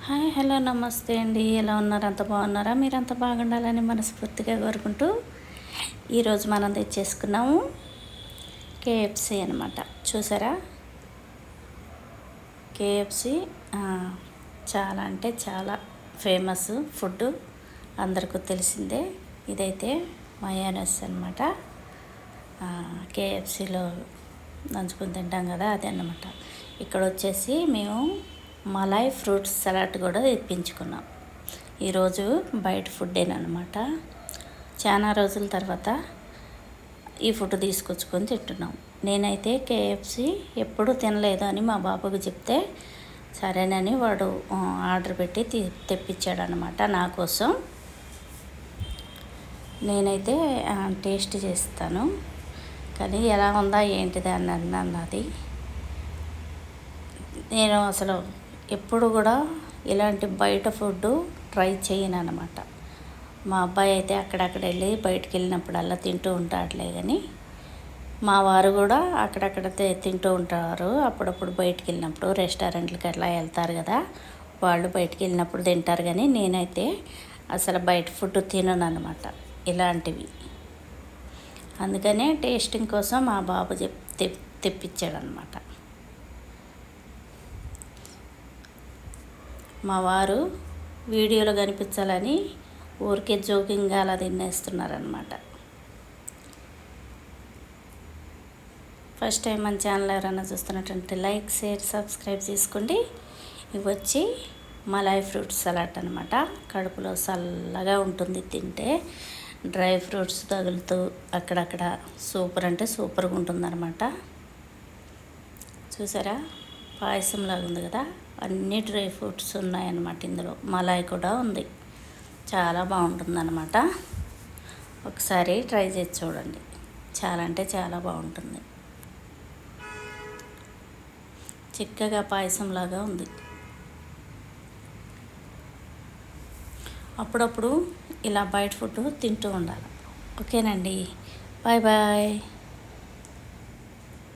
Hi hello నమస్తే అండి. ఎలా ఉన్నారు? అంత బాగున్నారా? మీరంతా బాగుండాలని మనస్ఫూర్తిగా కోరుకుంటూ ఈరోజు మనం తెచ్చేసుకున్నాము కేఎఫ్సి అనమాట. చూసారా? కేఎఫ్సి చాలా అంటే చాలా ఫేమస్ ఫుడ్, అందరికీ తెలిసిందే. ఇదైతే మయోనీస్ అనమాట. కేఎఫ్సిలో నంచుకుని తింటాం కదా, అదే అన్నమాట. ఇక్కడ వచ్చేసి మేము మలాయ్ ఫ్రూట్స్ సలాడ్ కూడా తెప్పించుకున్నాం. ఈరోజు బయట ఫుడ్డేనమాట. చాలా రోజుల తర్వాత ఈ ఫుడ్ తీసుకొచ్చుకొని తింటున్నాం. నేనైతే కేఎఫ్సి ఎప్పుడూ తినలేదు అని మా బాబుకి చెప్తే సరేనని వాడు ఆర్డర్ పెట్టి తెప్పించాడనమాట నా కోసం. నేనైతే టేస్ట్ చేస్తాను, కానీ ఎలా ఉందా ఏంటిది అన్నది. నేను అసలు ఎప్పుడు కూడా ఇలాంటి బయట ఫుడ్ ట్రై చేయను అనమాట. మా అబ్బాయి అయితే అక్కడక్కడ వెళ్ళి బయటికి వెళ్ళినప్పుడల్లా తింటూ ఉంటాడులే, కానీ మా వారు కూడా అక్కడక్కడ తింటూ ఉంటారు. అప్పుడప్పుడు బయటికి వెళ్ళినప్పుడు రెస్టారెంట్లకి అట్లా వెళ్తారు కదా, వాళ్ళు బయటికి వెళ్ళినప్పుడు తింటారు. కానీ నేనైతే అసలు బయట ఫుడ్ తినను అనమాట ఇలాంటివి. అందుకనే టేస్టింగ్ కోసం మా బాబు తెప్పించాడనమాట. మా వారు వీడియోలో కనిపించాలని ఊరికే జోకింగ్గా అలా తినేస్తున్నారనమాట. ఫస్ట్ టైం మన ఛానల్ ఎవరైనా చూస్తున్నట్టుంటే లైక్, షేర్, సబ్స్క్రైబ్ చేసుకోండి. ఇవి వచ్చి మలాయ్ ఫ్రూట్ సలాడ్ అనమాట. కడుపులో చల్లగా ఉంటుంది తింటే, డ్రై ఫ్రూట్స్ తగులుతూ అక్కడక్కడ సూపర్ అంటే సూపర్గా ఉంటుందన్నమాట. చూసారా? పాయసంలాగా ఉంది కదా, అన్ని డ్రై ఫ్రూట్స్ ఉన్నాయన్నమాట. ఇందులో మలాయ్ కూడా ఉంది. చాలా బాగుంటుందన్నమాట. ఒకసారి ట్రై చేసి చూడండి. చాలా అంటే చాలా బాగుంటుంది. చిక్కగా పాయసంలాగా ఉంది. అప్పుడప్పుడు ఇలా బయట ఫుడ్ తింటూ ఉండాలి. ఓకేనండి, బాయ్ బాయ్.